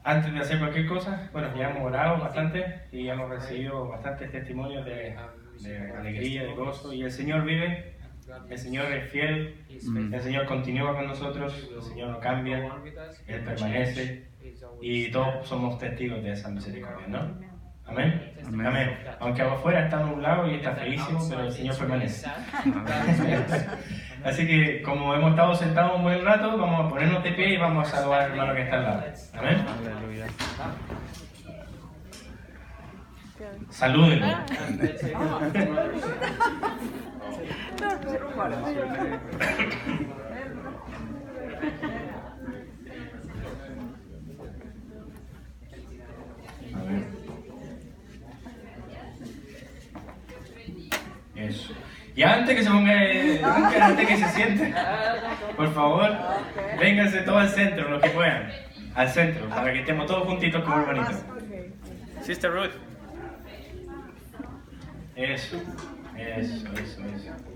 Antes de hacer cualquier cosa, bueno, ya hemos orado bastante y hemos recibido bastantes testimonios de alegría, de gozo, y el Señor vive, el Señor es fiel, el Señor continúa con nosotros, el Señor no cambia, Él permanece y todos somos testigos de esa misericordia, ¿no? Amén. Amén. Amén. Aunque afuera está nublado y está feísimo, pero el Señor permanece. Así que, como hemos estado sentados un buen rato, vamos a ponernos de pie y vamos a saludar al hermano que está al lado. Amén. Aleluya. Salúdenlo. Eso. Y antes que se ponga, antes que se siente, por favor, vénganse todos al centro, los que puedan, al centro, para que estemos todos juntitos como hermanitos. Sister Ruth. Eso.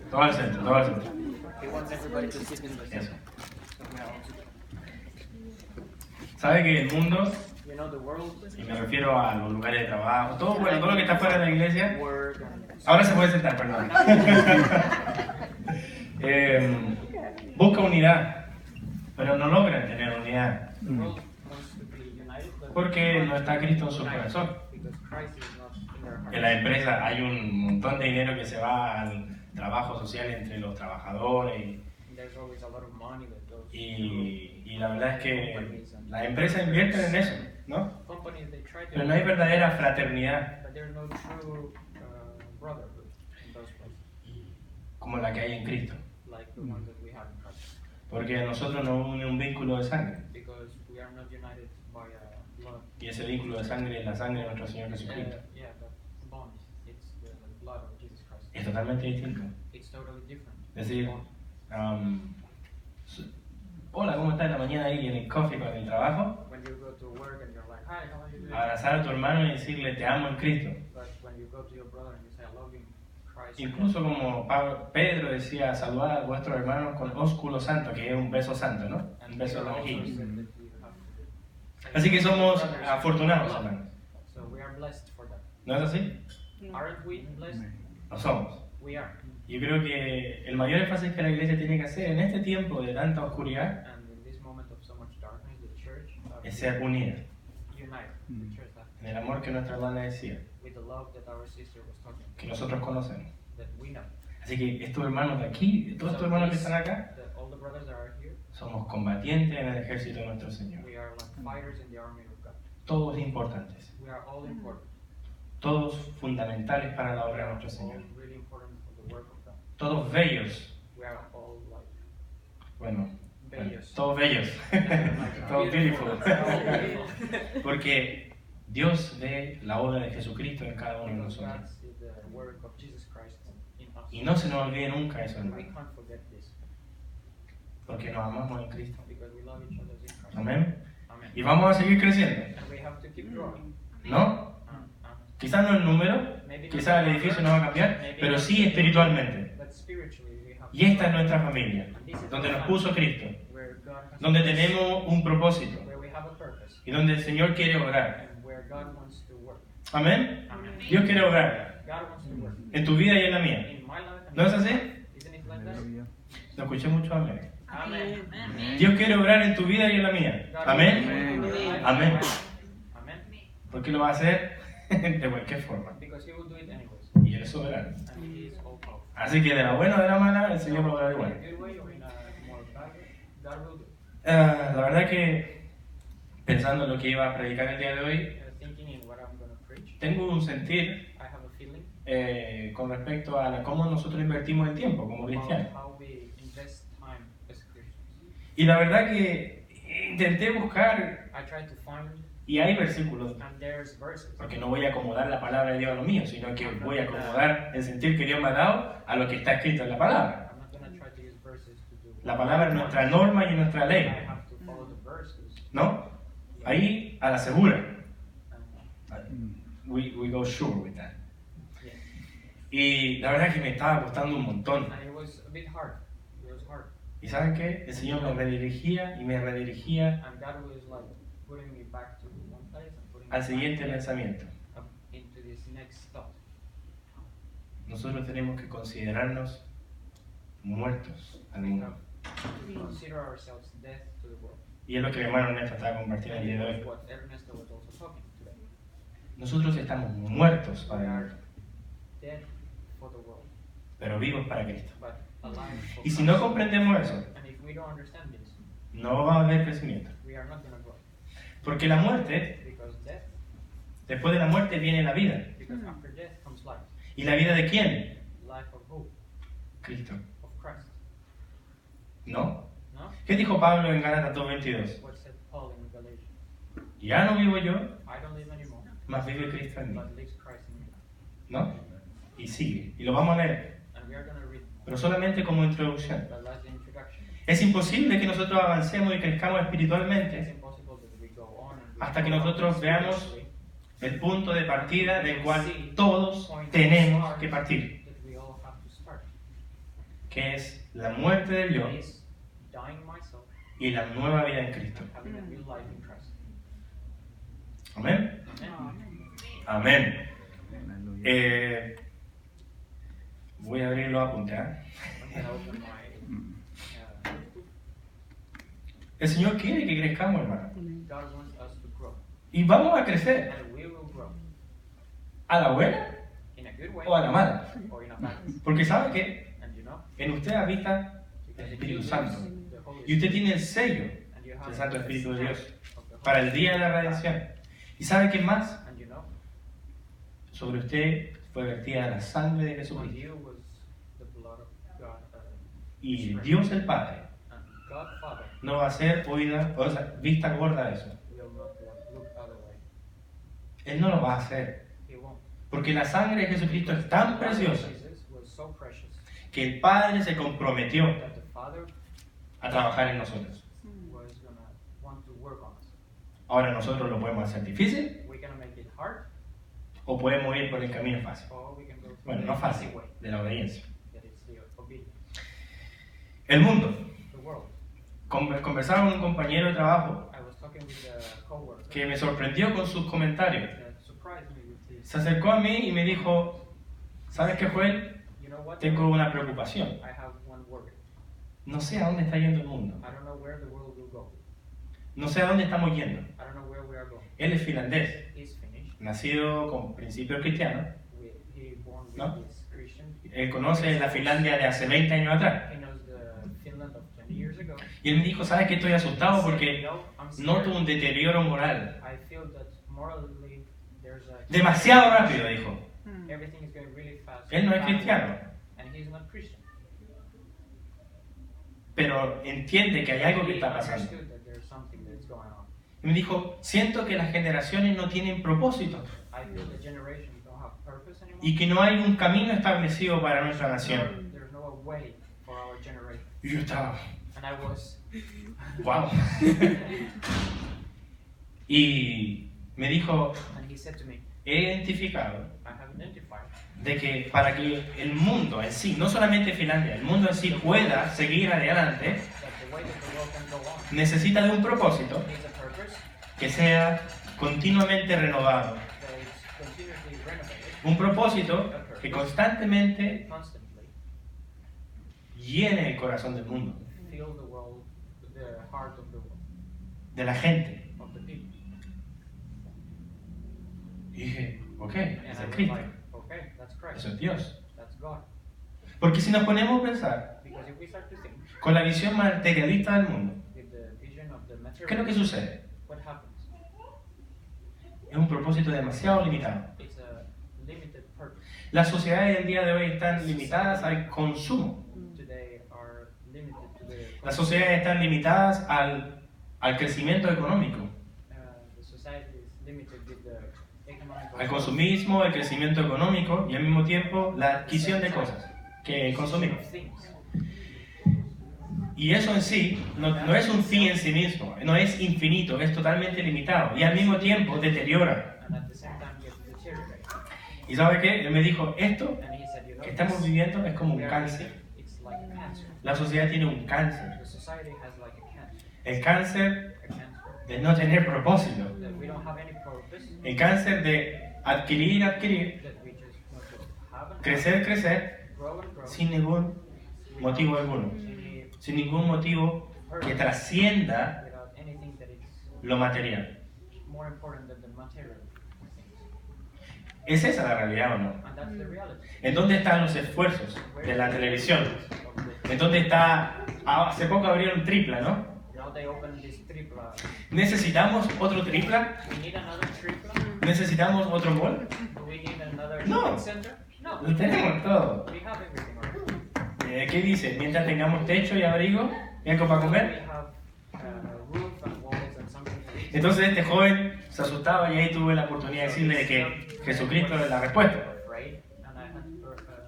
Todo al centro, todo al centro. Eso. ¿Sabe que el mundo, y me refiero a los lugares de trabajo, todo lo que está fuera de la iglesia, ahora se puede sentar, perdón. Busca unidad, pero no logra tener unidad. Porque no está Cristo en su corazón. En la empresa hay un montón de dinero que se va al trabajo social entre los trabajadores y la verdad es que las empresas invierten en eso, ¿no? Pero no hay verdadera fraternidad como la que hay en Cristo. Porque a nosotros nos une un vínculo de sangre. Y ese vínculo de sangre es la sangre de nuestro Señor Jesucristo. Es totalmente distinto. Es decir, hola, ¿cómo estás en la mañana ahí en el coffee con el trabajo? Abrazar a tu hermano y decirle te amo en Cristo. Incluso como Pedro decía, saludad a vuestros hermanos con ósculo santo, que es un beso santo, ¿no? Un beso de la mejilla. Así que somos afortunados, hermanos. ¿No es así? Lo somos. Yo creo que el mayor énfasis que la iglesia tiene que hacer en este tiempo de tanta oscuridad es ser unida. En el amor que nuestra hermana decía, que nosotros conocemos. Así que estos hermanos de aquí, todos estos hermanos que están acá, somos combatientes en el ejército de nuestro Señor. Todos importantes. Todos fundamentales para la obra de nuestro Señor. Todos bellos. Bueno, todos bellos. Todos beautiful. Porque Dios ve la obra de Jesucristo en cada uno de nosotros. Y no se nos olvide nunca eso, hermano. Porque nos amamos en Cristo. Amén. Y vamos a seguir creciendo. ¿No? Quizás no el número, quizás el edificio no va a cambiar, pero sí espiritualmente. Y esta es nuestra familia, donde nos puso Cristo, donde tenemos un propósito y donde el Señor quiere obrar. Amén. Dios quiere obrar en tu vida y en la mía. ¿No es así? Lo escuché mucho, amén. Dios quiere obrar en tu vida y en la mía. Amén. Amén. ¿Por qué lo va a hacer? De cualquier forma. Y Él es soberano. Así que de la buena o de la mala, el Señor lo va a dar igual. La verdad que, pensando en lo que iba a predicar el día de hoy, tengo un sentir con respecto a cómo nosotros invertimos el tiempo como cristianos. Y la verdad que intenté buscar, y hay versículos, porque no voy a acomodar la palabra de Dios a lo mío, sino que voy a acomodar el sentir que Dios me ha dado a lo que está escrito en la palabra. La palabra es nuestra norma y nuestra ley, ¿no? Ahí a la segura. We go sure with that. Y la verdad es que me estaba costando un montón. ¿Y saben qué? El Señor me redirigía y me redirigía And God was like putting me back to one place and putting me al back siguiente to pensamiento. into this next thought. Nosotros tenemos que considerarnos muertos al We mundo. have to consider ourselves death to the world. Y es lo que mi hermano Ernesto estaba compartiendo el And día de it hoy. was what Ernesto was also talking today. Nosotros estamos muertos We para el are mundo, dead for the world, pero vivos para Cristo. but alive for Y si Christ. no comprendemos eso, And if we don't understand this, no va a haber crecimiento. we are not going to grow. Porque la muerte, Because death, después de la muerte viene la vida. because after death comes life. ¿Y la vida de quién? Life of who? Cristo. Of Christ. ¿No? No? ¿Qué dijo Pablo en Gálatas 2:22? What said Paul in Galatians? Ya no vivo yo, I don't live anymore, más vive Cristo en mí. but lives Christ in me. ¿No? Y sigue. Y lo vamos a leer. And we are going to read, Pero solamente como introducción. but that's the introduction. Es imposible que nosotros avancemos y crezcamos It's espiritualmente impossible that we go on and hasta que grow nosotros veamos spiritually, el punto de partida del cual todos tenemos que partir, that we all have to start. que es la muerte del yo Is dying myself y la nueva vida en Cristo. and having a new life in Christ. Amén. Amen. Amén. Aleluya. Voy a abrir los apuntes. I'm going to open my El Señor quiere que crezcamos, hermano. God wants us to grow, Y vamos a crecer. and we will grow ¿A la buena in a good way o a la mala? or in a bad way. Porque sabe que And you know, en usted habita el because Espíritu you Santo. use the Holy Y usted Spirit, tiene el sello and you have del Santo the Espíritu de Dios stamp of the Holy para el día de la Spirit. redención. ¿Y sabe qué más? And you know, Sobre usted fue vertida la sangre de on Jesucristo. you was the blood of God, Y spread. Dios el Padre And God Father no va a ser oída, o sea, vista gorda de eso. will not look other way. Él no lo va a hacer. He won't. Porque la sangre de Jesucristo es tan preciosa Jesus was so precious que el Padre se comprometió that the Father a trabajar en nosotros. was gonna want to work on us. Ahora nosotros lo podemos hacer difícil We're gonna make it hard, o podemos ir por el camino fácil. or we can go through Bueno, the no easy fácil, way, de la obediencia. that it's the obedience. El mundo. The world. Conversaba con un compañero de trabajo I was talking with a coworker que me sorprendió con sus comentarios. that surprised me with this. Se acercó a mí y me dijo, ¿sabes qué, Joel? You know what? Tengo una preocupación. I have one worry. No sé a dónde está yendo el mundo. I don't know where the world will go. No sé a dónde estamos yendo. I don't know where we are going. Él es finlandés, He's finished. nacido con principios cristianos. He born with No? this Christian. Él conoce la Finlandia de hace 20 años atrás. He knows the Finland of 20 years ago. Y él me dijo, ¿sabes qué? Estoy asustado porque No, I'm scared. noto un deterioro moral. I feel that morally there's a Demasiado rápido, dijo. everything is going really fast. Él no es cristiano, And he's not Christian. pero entiende que hay algo que He está pasando. understood that there's something that's going on. Y me dijo, siento que las generaciones no tienen propósito I feel the generations don't have purpose anymore. y que no hay un camino establecido para nuestra nación. There's no way for our generation. Y yo estaba, And I was wow. Y me dijo, and he said to me, he identificado I have identified de que para que el mundo en sí, no solamente Finlandia, el mundo en sí pueda seguir adelante, that the way that the world can go on necesita de un propósito needs a purpose que sea continuamente renovado. that is continuously renovated, Un propósito que constantemente constantly llene el corazón del mundo, fill the world, the heart of the world, de la gente. of the people. Y dije, ok, And ese I es was Cristo, like, okay, that's Christ, eso es Dios. that's God. Porque si nos ponemos a pensar Because if we start to think con la visión materialista del mundo, with the vision of the ¿qué es lo que material, sucede? what happens? Es un propósito demasiado limitado. It's a limited purpose. Las sociedades del día de hoy están limitadas al consumo. Today are limited to the Las sociedades están limitadas al crecimiento económico, the society is limited with the economic al consumismo, el crecimiento económico y al mismo tiempo la adquisición de cosas que consumimos. things. Y eso en sí no es un fin en sí mismo, no es infinito, es totalmente limitado y al mismo tiempo deteriora. And at the same time gets deteriorated. ¿Y sabe qué? Él me dijo, esto And he said, you know, que estamos viviendo es como un we are cáncer. living, it's like a cancer. La sociedad tiene un cáncer. The society has like a cancer. El cáncer A cancer de no tener propósito. that we don't have any purpose. El cáncer de adquirir, That we just want to have and crecer, grow and grow. sin ningún motivo alguno. Any, Sin ningún motivo que trascienda without anything that is lo material. more important than the material things. ¿Es esa la realidad o no? And that's the reality. ¿En dónde están los esfuerzos de la televisión? ¿En dónde está? Hace poco abrieron Tripla, ¿no? Now they open this tripla. ¿Necesitamos otro Tripla? We need another tripla? ¿Necesitamos otro mall? Do we need another No. shopping center? No. Lo tenemos todo. We have everything already. ¿Qué dice? Mientras tengamos techo y abrigo y algo para We comer. have roof and walls and something to eat. Entonces este joven se asustaba y ahí tuve la oportunidad de decirle que Jesucristo es la respuesta. Afraid, and I had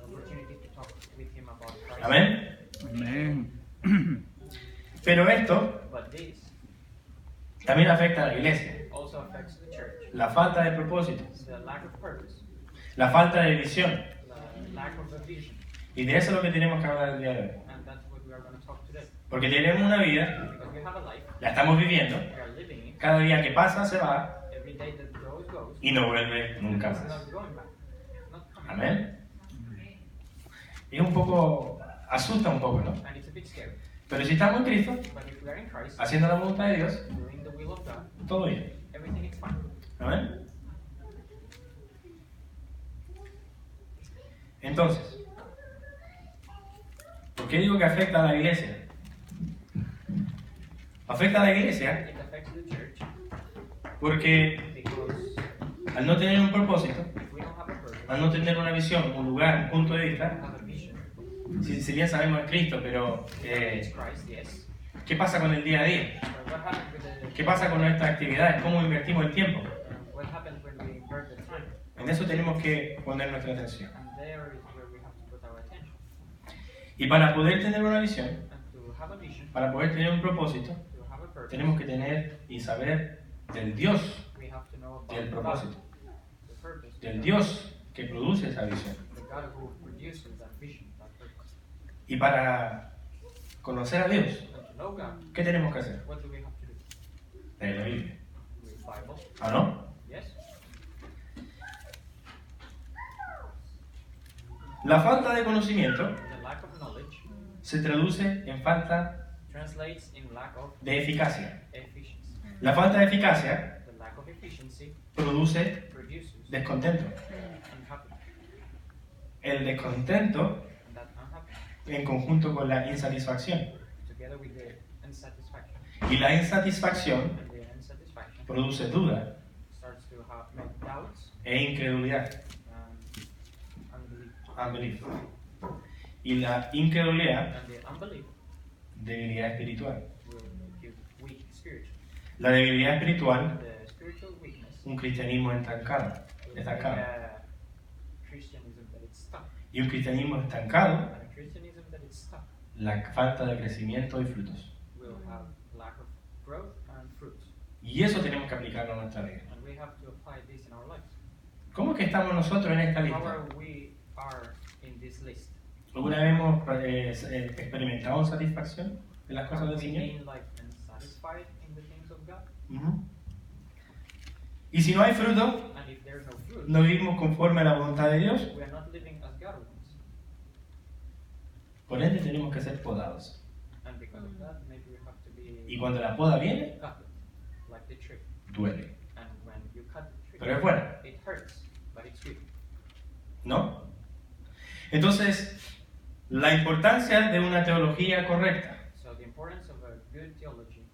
opportunity to talk with him about Christ. Amén. Amén. Pero esto But this también afecta a la iglesia. also affects the church. La falta de propósito, The lack of purpose, la falta de visión. the lack of a vision. Y de eso es lo que tenemos que hablar el día de hoy. And that's what we are going to talk today. Porque tenemos una vida, Because we have a life, la estamos viviendo, we are living it. cada día que pasa se va Every day that goes, goes. y no vuelve nunca It's más. not going back. It's not coming. Amén. Y es un poco, asusta un poco, ¿no? And it's a bit scary. Pero si estamos en Cristo, But if we are in Christ, haciendo la voluntad de Dios, doing the will of God, todo bien. everything is fine. Amén. Entonces, ¿por qué digo que afecta a la iglesia? Afecta a la iglesia It affects the church porque because al no tener un propósito, if we don't have a purpose, al no tener una visión, un lugar, un punto de we vista, don't have a vision. si bien sabemos es Cristo, pero It's Christ, yes. ¿qué pasa con el día a día? But what happens with the ¿Qué pasa con nuestras actividades? ¿Cómo invertimos el tiempo? what happens when we invert the time? En eso tenemos que poner nuestra atención. And there is where we have to put our attention. Y para poder tener una visión, And to have a vision, para poder tener un propósito, to have a purpose, tenemos que tener y saber del Dios, we have to know about del God, propósito, the purpose, del Dios que produce esa visión. the God who produces that vision, that purpose. Y para conocer a Dios, And to know God, ¿qué tenemos que hacer? what do we have to do? Leer la Biblia. Read Bible, ¿Ah, no? yes. La falta de conocimiento The lack of knowledge se traduce en falta translates in lack of de eficacia. efficiency. La falta de eficacia The lack of efficiency produce produces descontento. unhappiness. El descontento And that unhappiness, en conjunto con la insatisfacción. together with the unsatisfaction, Y la insatisfacción and the unsatisfaction produce duda starts to make doubts e incredulidad. and unbelief. Unbelief. Y la incredulidad, And the unbelief debilidad espiritual. will make you weak spiritually. La debilidad espiritual, The spiritual weakness un cristianismo estancado. will make estancado. a Christianism that it's stuck. Y un cristianismo estancado, And a Christianism that it's stuck la falta de crecimiento y frutos. will have lack of growth and fruits. Y eso tenemos que aplicarlo a nuestra vida. And we have to apply this in our lives. ¿Cómo es que estamos nosotros en esta How lista? are we are in this list? ¿Alguna vez hemos experimentado satisfacción en las cosas Have del we Señor? been like unsatisfied in the things of God? Ujú. Y si no hay fruto, And if there's no fruit, no vivimos conforme a la voluntad de Dios, we are not living as God wants. por ende tenemos que ser podados. And because of that, maybe we have to be Y cuando la poda viene, cut like the tree. duele. And when you cut the tree, Pero es buena, it hurts, but it's sweet. ¿no? Entonces, la importancia de una teología correcta. So the importance of a good theology,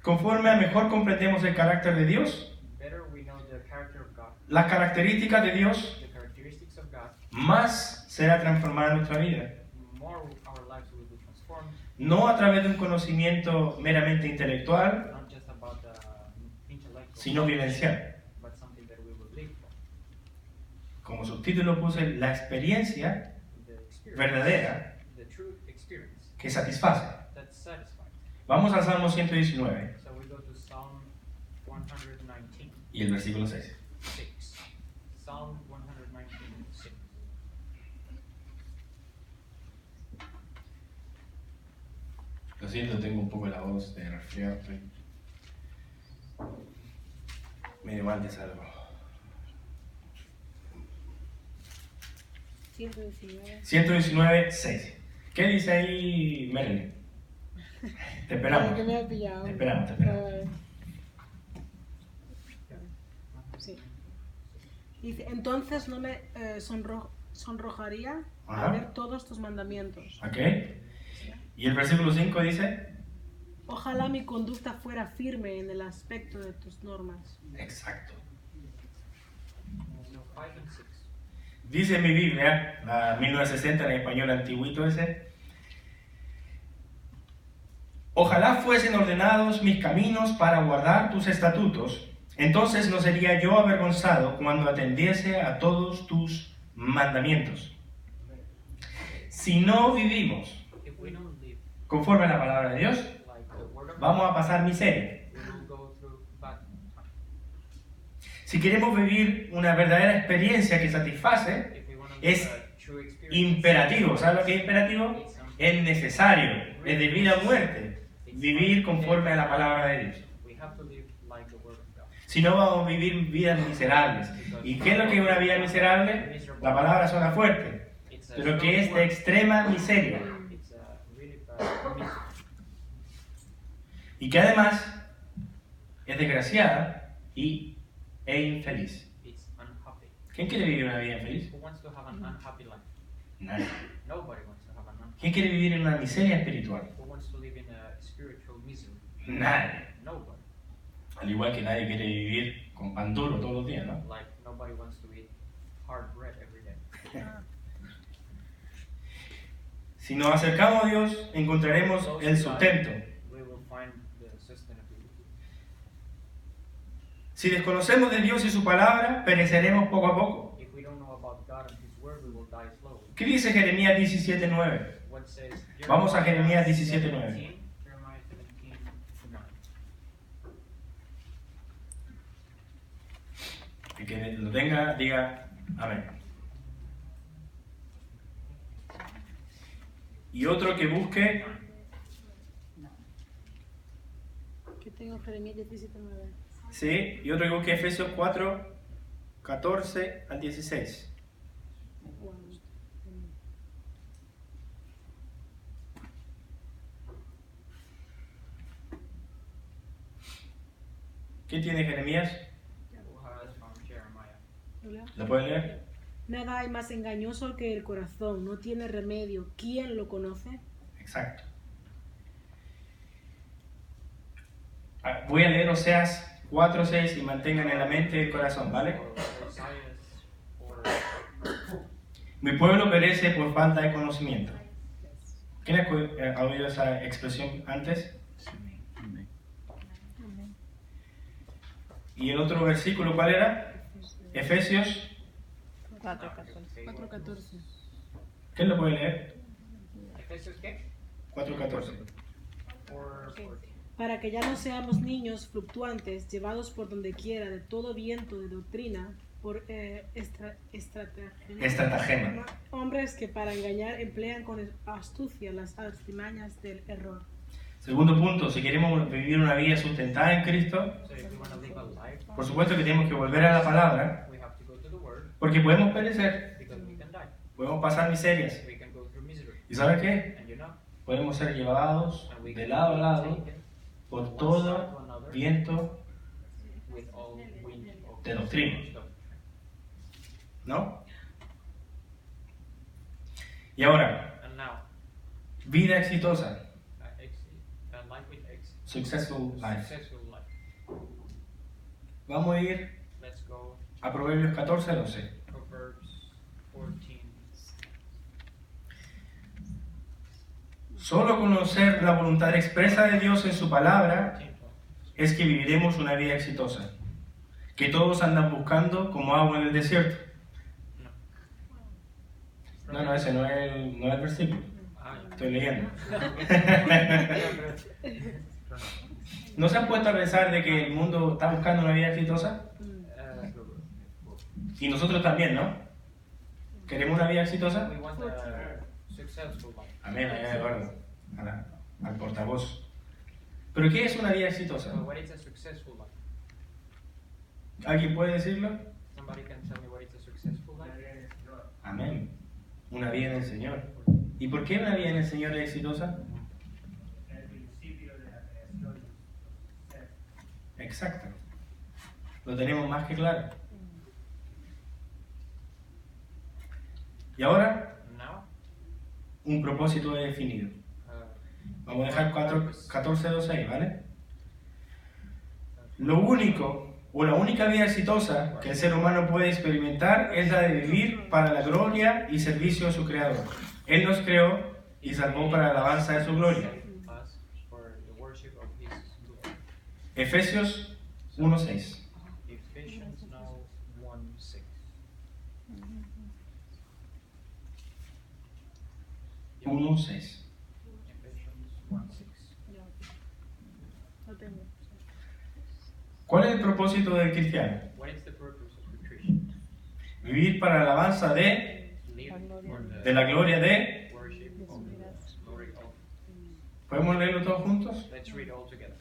Conforme a mejor comprendemos el carácter de Dios, better we know the character of God, las características de Dios, the characteristics of God, más será transformada nuestra vida. more our lives will be transformed, No a través de un conocimiento meramente intelectual, not just about the intellectual, sino vivencial. but something that we will live for. Como subtítulo puse la experiencia The experience, verdadera the true experience que satisface. that's satisfied. Vamos al Salmo 119 So we go to Psalm 119, y el versículo 6. 6. Psalm 119, 6. Lo siento, tengo un poco la voz de resfriado. Estoy medio mal de salud. 119, 6. ¿Qué dice ahí, Melanie? Te esperamos. Que me ha pillado. Te esperamos, te esperamos. Sí. Dice, entonces no me sonrojaría Ajá. al ver todos tus mandamientos. ¿Ok? Y el versículo 5 dice... Ojalá mi conducta fuera firme en el aspecto de tus normas. Exacto. So 5 and 6. Dice mi Biblia, la 1960 en español antiguito ese. Ojalá fuesen ordenados mis caminos para guardar tus estatutos, entonces no sería yo avergonzado cuando atendiese a todos tus mandamientos. Si no vivimos If we don't live conforme a la palabra de Dios, like the word of vamos God, a pasar miseria. we will go through bad times. Si queremos vivir una verdadera experiencia que satisface, If we want to es live a true experience, imperativo. ¿Sabes lo que es imperativo? it's something Es necesario, es de vida a muerte, vivir conforme a la palabra de Dios. we have to live like the word of God. Si no, vamos a vivir vidas miserables. ¿Y qué es lo que es una vida miserable? La palabra suena fuerte, It's a pero strong que es de word. extrema miseria. It's a really bad misery. Y que además es desgraciada e infeliz. It's unhappy. ¿Quién quiere vivir una vida infeliz? Who wants to have an unhappy life? Nadie. Nobody wants to have an unhappy. ¿Quién quiere vivir en una miseria espiritual? Who wants to live in a spiritual misery? Nadie. Nobody. Al igual que nadie quiere vivir con pan duro todos los días, ¿no? Like nobody wants to eat hard bread every day. Si nos acercamos a Dios, encontraremos el sustento. We will find the sustainability. Si desconocemos de Dios y su palabra, pereceremos poco a poco. If we don't know about God and His Word, we will die slowly. ¿Qué dice Jeremías 17:9? What says Vamos a Jeremías 17:9. 17, Jeremiah 17:9. El que lo tenga, diga amén. Y otro que busque, Que tengo Jeremías 17:9. sí, y otro que busque Efesios 4:14 al 16. Wow. ¿Qué tiene Jeremías? Who has found Jeremiah? ¿Lo leo? ¿Lo pueden leer? Nada hay más engañoso que el corazón, no tiene remedio. ¿Quién lo conoce? Exacto. Voy a leer Oseas 4:6 y mantengan en la mente y el corazón, ¿vale? Or Oseas, or Mi pueblo perece por falta de conocimiento. ¿Quién ha oído esa expresión antes? Amén. ¿Y el otro versículo cuál era? Efesios. 4:14. ¿Quién lo puede leer? Efesios qué? 4:14. Or Para que ya no seamos niños fluctuantes, llevados por donde quiera de todo viento de doctrina, por Estratagema. hombres que para engañar emplean con astucia las artimañas del error. Segundo punto, si queremos vivir una vida sustentada en Cristo, so if we want to live a life, por supuesto que tenemos que volver a la palabra, we have to go to the Word porque podemos perecer, because we can die. podemos pasar miserias. We can go through misery. ¿Y sabes qué? And you know, Podemos ser llevados and we de can lado a be lado taken por todo viento with all wind of de doctrina. doctrine. ¿No? Y ahora, And now, vida exitosa, life with exit. successful life. Successful life. Vamos a ir Let's go. a Proverbios 14:12. Proverbs 14. Solo conocer la voluntad expresa de Dios en su palabra es que viviremos una vida exitosa, que todos andan buscando como agua en el desierto. No, ese no es el versículo. Estoy leyendo. ¿No se han puesto a pensar de que el mundo está buscando una vida exitosa? Y nosotros también, ¿no? ¿Queremos una vida exitosa? We want a successful life. Amén, de acuerdo. Ahora, al portavoz. ¿Pero qué es una vida exitosa? So what is a successful life? ¿Alguien puede decirlo? Somebody can tell me what is a successful life? Amén. Una vida en el Señor. ¿Y por qué una vida en el Señor es exitosa? El principio de la creación. Exacto. Lo tenemos más que claro. Y ahora, Now, un propósito definido. Vamos a dejar 14.2.6, ¿vale? Lo único, o la única vida exitosa que el ser humano puede experimentar es la de vivir para la gloria y servicio de su Creador. Él nos creó y salvó para la alabanza de su gloria. us for the worship of His glory. Efesios 1.6. Ephesians now 1:6. Ephesians 1:6. Ephesians 1:6. No tengo. ¿Cuál es el propósito del cristiano? What is the purpose of the Christian? Vivir para la alabanza de Live for de la gloria de... worship of the glory of. ¿Podemos leerlo todos juntos? Let's read all together.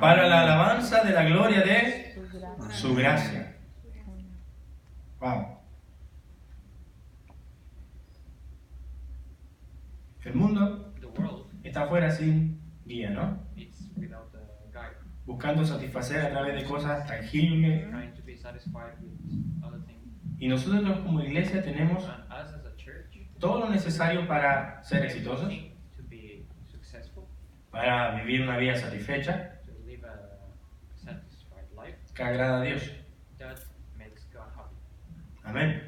Para la alabanza de la gloria de su gracia. Wow. El mundo The world está afuera sin guía, ¿no? is without a guide, Buscando satisfacer a través de cosas tangibles. trying to be satisfied with other things. Y nosotros como iglesia tenemos And us as a church, todo lo necesario para ser exitosos, everything to be successful, para vivir una vida satisfecha, to live a satisfied life, que agrada a Dios. that makes God happy. Amén.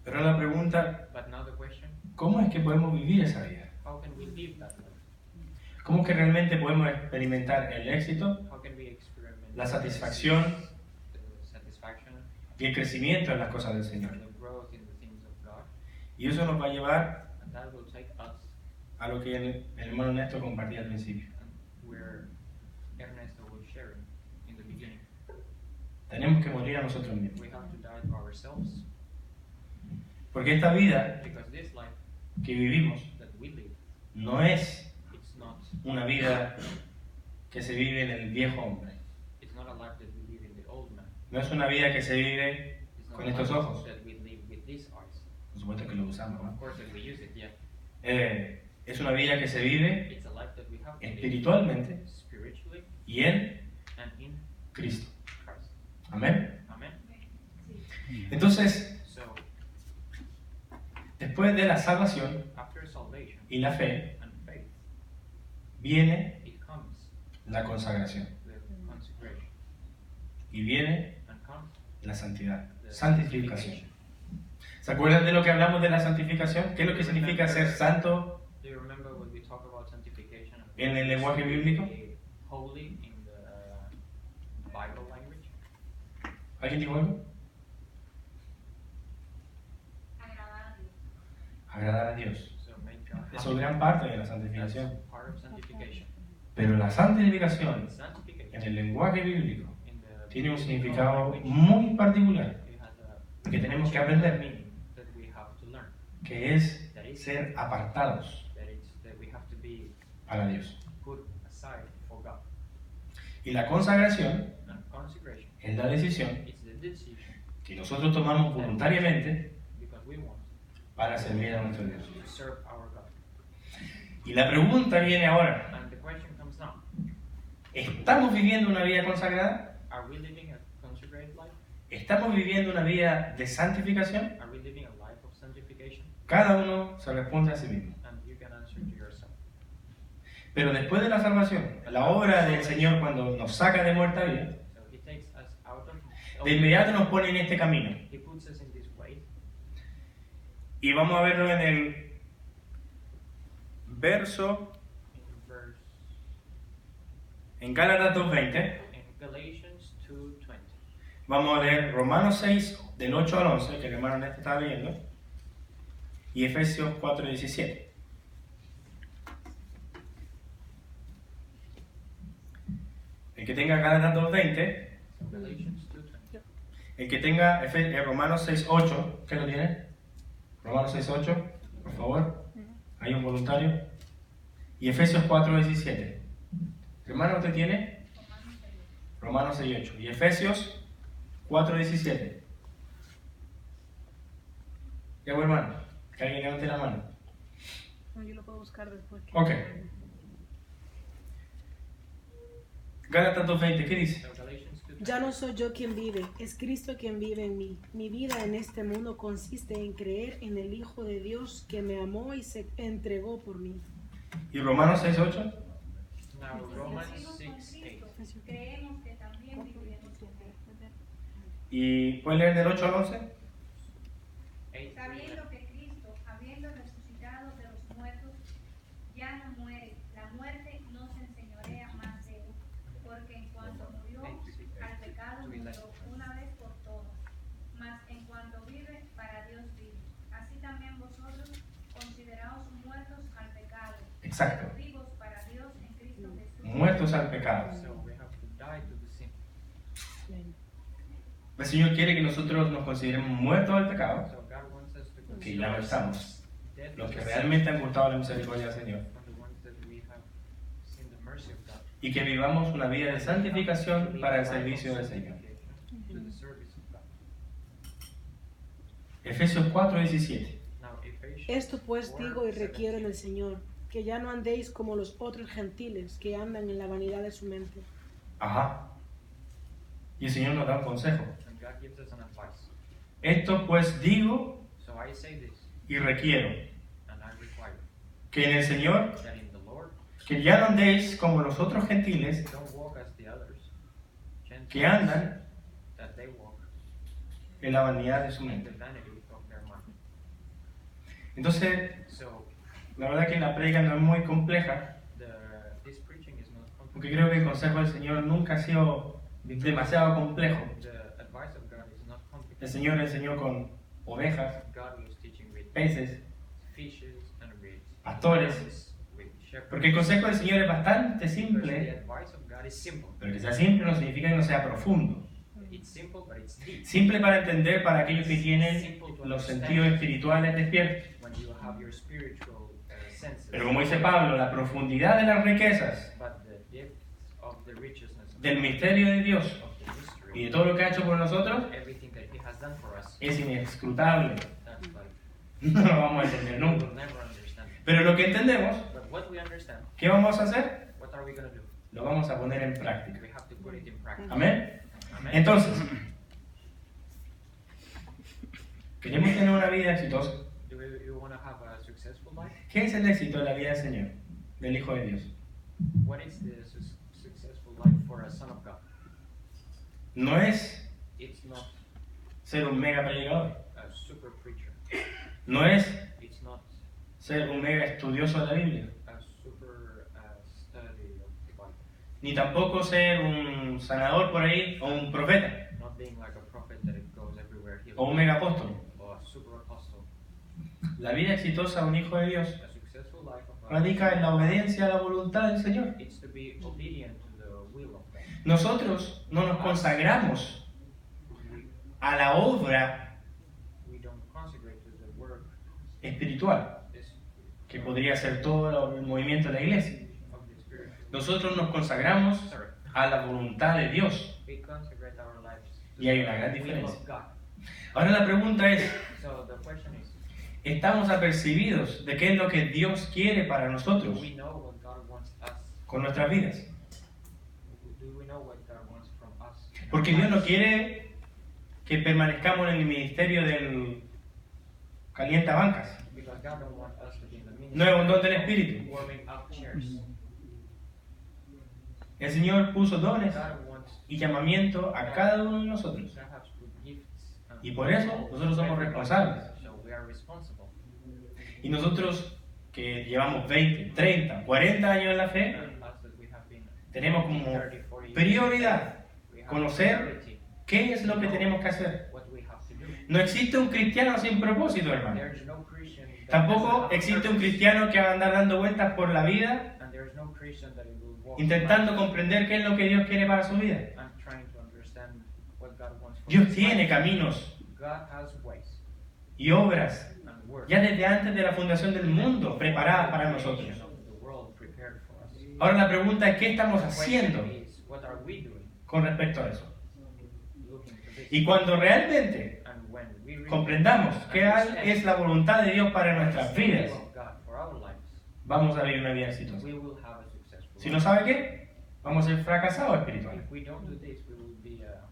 Pero la pregunta, But now the question, ¿cómo es que podemos vivir esa vida? how can we live that life? ¿Cómo es que realmente podemos experimentar el éxito, How can we experiment la satisfacción the satisfaction y el crecimiento en las cosas del and Señor? the growth in the things of God? Y eso nos va a llevar And that will take us a lo que el hermano Néstor compartía al principio. and where Ernesto was sharing in the beginning. Tenemos que morir a nosotros mismos. We have to die to ourselves Porque esta vida because this life que vivimos that we live, no es it's not una vida que se vive en el viejo hombre. it's not a life that we live in the old man. No es una vida que se vive It's not con a estos life ojos. that we live with these eyes. Por supuesto que lo usamos, ¿no? Of course that we use it, yeah. Es una vida que se vive It's a life that we have to live espiritualmente spiritually y en and in Cristo. Christ. Amén. Amen. Entonces, So después de la salvación after salvation y la fe, and faith, viene it comes la consagración the consecration y viene and comes la santidad, the santificación. sanctification. ¿Se acuerdan de lo que hablamos de la santificación? ¿Qué es lo que significa ser santo Do you remember when we talk about sanctification? en el lenguaje bíblico? Holy in the Bible language. ¿Alguien dijo algo? Agradar a Dios. So make God Eso es happy. gran parte de la That's santificación. part of sanctification. Pero la santificación en Sanctification el lenguaje bíblico in the tiene un biblical significado language, muy particular, it has a que tenemos que aprender, meaning that we have to learn. que es ser apartados That we have to be para Dios. put aside for God. Y la consagración And consecration, es la decisión it's the decision que nosotros tomamos voluntariamente because we want para servir a nuestro Dios. to serve our God. Y la pregunta viene ahora, And the question comes now: ¿estamos viviendo una vida consagrada? are we living a consecrated life? ¿Estamos viviendo una vida de santificación? Are we living a life of sanctification? Cada uno se responde a sí mismo. And you can answer to yourself. Pero después de la salvación, la obra del Señor cuando nos saca de muerta vida, So He takes us out of. de inmediato nos pone en este camino. He puts us in this way. Y vamos a verlo en el verso, In verse en Gálatas 2.20. in Galatians 2:20. Vamos a leer Romanos 6, del 8 al 11, que el hermano Néstor estaba leyendo, y Efesios 4.17. El que tenga Gálatas 2.20, So Galatians 2:20. el que tenga Romanos 6.8, ¿qué lo tiene? Romanos 6.8, por favor. Ahí los voluntarios. Y Efesios 4:17. Hermano, ¿usted tiene? Romanos 6:8. Y Efesios 4:17. Ya, bueno, hermano, que alguien levante la mano. No, yo lo puedo buscar después. Ok. Gálatas 2:20, ¿qué dice? So Galatians 2. Ya no soy yo quien vive, es Cristo quien vive en mí. Mi vida en este mundo consiste en creer en el Hijo de Dios que me amó y se entregó por mí. Y Romanos 6:8. Now Romans 6:8. Creemos que también viviremos con él. ¿Y puede leer del 8 al 11? 8. Sabiendo que Cristo, habiendo resucitado de los muertos, ya no muere, la muerte no se enseñorea más de él, porque en cuanto murió al pecado murió una vez por todas, mas en cuanto vive, para Dios vive. Así también vosotros consideraos muertos al pecado, Exacto. pero vivos para Dios en Cristo Jesús. Muertos al pecado. So we have to die to the sin. El Señor quiere que nosotros nos consideremos muertos al pecado, So God wants us to que ya lo consider estamos. dead Los to que the realmente han gustado la misericordia del Señor. sin, and the ones that we have seen the mercy of God. Y que vivamos una vida de santificación para el servicio del Señor. To the service of God. Efesios 4:17. Now Ephesians Esto pues digo y 4:17. requiero en el Señor, que ya no andéis como los otros gentiles que andan en la vanidad de su mente. Ajá. Y el Señor nos da un consejo. And God gives us an advice. Esto pues digo So I say this, y requiero and I require, que en el Señor, that in the Lord, que ya no andéis como los otros gentiles don't walk as the others, que andan that they walk en la vanidad de su in the mente. vanity of their mind. Entonces, So la verdad que la predica no es muy compleja, this preaching is not porque complicated. creo que el consejo del Señor nunca ha sido demasiado complejo. The advice of God is not El complicated. Señor enseñó con ovejas, God was teaching with peces, fishes and with pastores, lambs, with shepherds. porque el consejo del Señor es bastante Because the simple, advice of God is simple. pero que sea simple no significa que no sea profundo. It's simple, but it's deep. Simple para entender para aquellos que tienen los sentidos espirituales despiertos. When you have your spiritual senses. Pero como dice Pablo, la profundidad de las riquezas, But the depth of the richness of del misterio de Dios of the y de mystery, todo lo que ha hecho por nosotros everything that He has done for us, es inescrutable. that's like No lo vamos a entender we nunca. will never understand. Pero lo que entendemos, But what we understand, ¿qué vamos a hacer? what are we going to do? Lo vamos a poner en práctica. We have to put it in practice. Amén. Amen. Entonces, queremos tener una vida exitosa. Do you want to have a successful life? ¿Qué es el éxito de la vida del Señor, del Hijo de Dios? What is the successful life for a son of God? No es It's not ser un mega predicador. a super preacher. No es It's not ser un mega estudioso de la Biblia. a super study of the Bible. Ni tampoco ser un sanador por ahí o un profeta Not being like a prophet that it goes everywhere healing. o un mega apóstol. Or a super apostle. La vida exitosa de un Hijo de Dios A successful life of God. radica en la obediencia a la voluntad del Señor. It's to be obedient to the will of God. Nosotros no nos consagramos a la obra We don't consecrate to the work espiritual, this que podría ser todo el movimiento de la iglesia. of the Spirit. Nosotros nos consagramos Sorry. a la voluntad de Dios. We consecrate our lives to Y hay una the gran will diferencia. of God. Ahora la pregunta es, So the question is, ¿estamos apercibidos de qué es lo que Dios quiere para do nosotros we know what God wants us? con nuestras vidas? Do we know what God wants from us? Porque Dios no quiere que permanezcamos en el ministerio del calientabancas. Because God don't want us to be in the ministry No es un don del Espíritu. warming up chairs. El Señor puso dones God wants y llamamiento a cada uno de nosotros. God has put gifts. Y por eso nosotros somos responsables. So we are responsible. Y nosotros que llevamos 20, 30, 40 años en la fe, Us that we have been tenemos como 30, 40 years, prioridad we have conocer priority qué es lo que tenemos que hacer. what we have to do. No existe un cristiano sin propósito, hermano. There's no Christian that Tampoco doesn't have a existe un purpose. cristiano que va a andar dando vueltas por la vida And there's no Christian that will walk intentando around comprender qué es lo que Dios quiere para su vida. and trying to understand what God wants for Dios his tiene life. caminos God has ways y obras and were. ya desde antes de la fundación del mundo, preparadas para nosotros. The world prepared for us. Ahora la pregunta es, ¿qué estamos The haciendo question is, what are we doing con respecto a eso? looking to this? Y cuando realmente And when we really comprendamos qué understand es la voluntad de Dios para nuestras the will vidas, of God for our lives, vamos a vivir una vida exitosa. we will have a successful Si life. no sabe qué, vamos a ser fracasados espirituales. If we don't do this, we will be a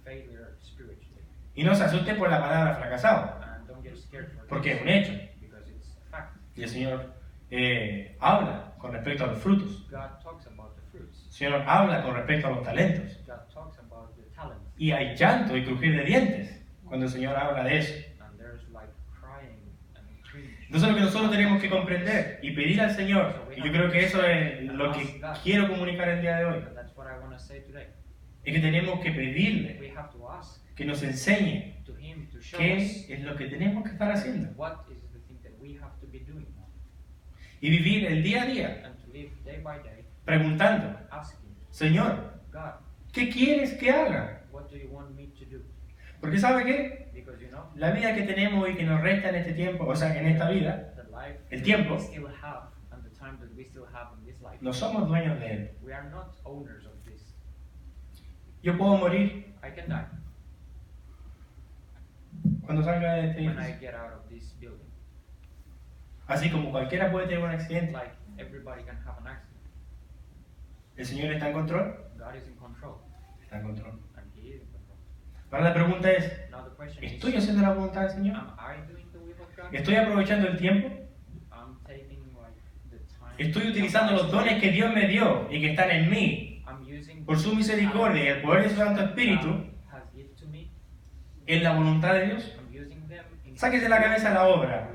failure spiritually. Y no se asuste por la palabra fracasado, And don't get scared for porque es this, un hecho. because it's a fact. Y el Señor habla con respecto a los frutos. God talks about the fruits. El Señor habla con respecto a los talentos. God talks about the talents. Y hay llanto y crujir de dientes cuando el Señor habla de eso. And there's like crying and cringe. Entonces lo que nosotros tenemos que comprender y pedir al Señor, y yo creo que eso es lo que quiero comunicar el día de hoy, And that's what I want to say today. es que tenemos que pedirle We have to ask que nos enseñe to Him to show qué us es lo que tenemos que estar haciendo what is the thing that we have to be doing y vivir el día a día and to live day by day preguntando, asking Señor, God, ¿qué quieres que haga? what do you want me to do? Porque ¿sabe qué? Because you know, La vida que tenemos y que nos resta en este tiempo, o sea, en esta vida, the life el that tiempo, we still have and the time that we still have in this life, no somos dueños de él. we are not owners of this. Yo puedo morir I can die cuando salga de este when I edificio. get out of this building. Así como cualquiera puede tener un accidente. Like everybody can have an accident. ¿El Señor está en control? God is in control Está en control. and He is in control. Ahora la pregunta es, Now the question ¿estoy is, haciendo la voluntad del Señor? am I doing the will of God? ¿Estoy aprovechando el tiempo? I'm taking like the time. ¿Estoy utilizando los dones que Dios me dio y que están en mí I'm using por su misericordia y el poder de su Santo Espíritu God has given to me. en la voluntad de Dios? I'm using them in Sáquese de la cabeza la obra,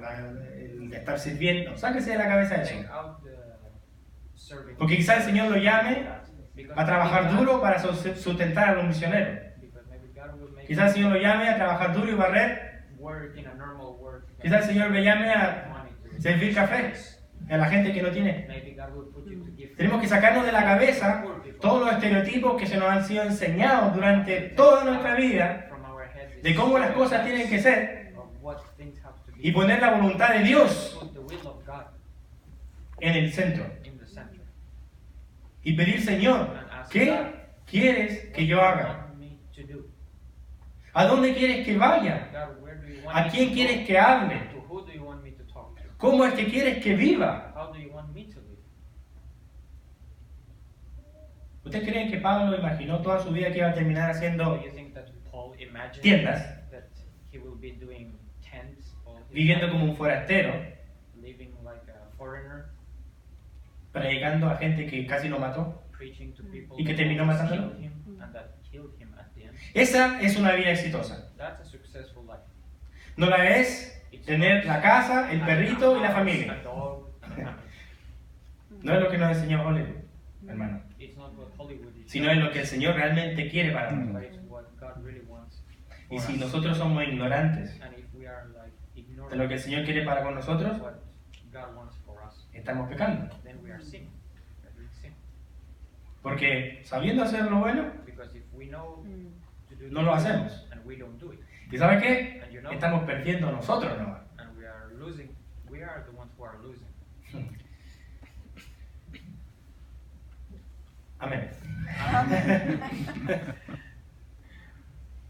el de estar sirviendo, sáquese de la cabeza eso. Take out the serving. Porque quizás el Señor lo llame Because a trabajar maybe duro God- para sustentar a los misioneros. because maybe God will make Quizás el Señor lo llame a trabajar duro y barrer. work in a normal work. Quizás el Señor me llame a Money to- servir café a la gente que no tiene. Maybe God will put you to give. Tenemos que sacarnos de la cabeza todos los estereotipos que se nos han sido enseñados durante toda nuestra vida From our heads de cómo las cosas tienen que ser of what things have to be. y poner la voluntad de Dios Put the will of God en el centro in the center. y pedir, Señor, ¿qué quieres que yo What do you haga? want me to do? ¿A dónde quieres que vaya? God, where do you want ¿A me quién to quieres go? que hable? To who do you want me to talk to? ¿Cómo es que quieres que viva? How do you want me to live? ¿Ustedes creen que Pablo imaginó toda su vida que iba a terminar Do haciendo you think that Paul imagined tiendas, that he will be doing tents all his viviendo life, como un forastero, living like a foreigner, predicando a gente que casi lo mató? preaching to people ¿Y que who terminó almost matándolo? killed him and that killed him at the end? Esa es una vida exitosa. That's a successful life. No la es tener la casa, el perrito y la A familia. dog and a family. No es lo que nos enseñó Hollywood, hermano. It's not what Hollywood is, Sino es lo que el Señor realmente quiere para but nosotros. it's what God really wants for Y si us. nosotros somos ignorantes And if we are like de lo que el ignoring Señor quiere para con nosotros, what God wants for us, estamos pecando. then we are sinning. We are doing sin. Porque sabiendo hacer lo bueno, Because if we know to do no lo good hacemos. and we don't do it, ¿Y sabe qué? and you know, Estamos perdiendo nosotros nomás. and we are losing, we are the ones who are losing. Amén. Amen.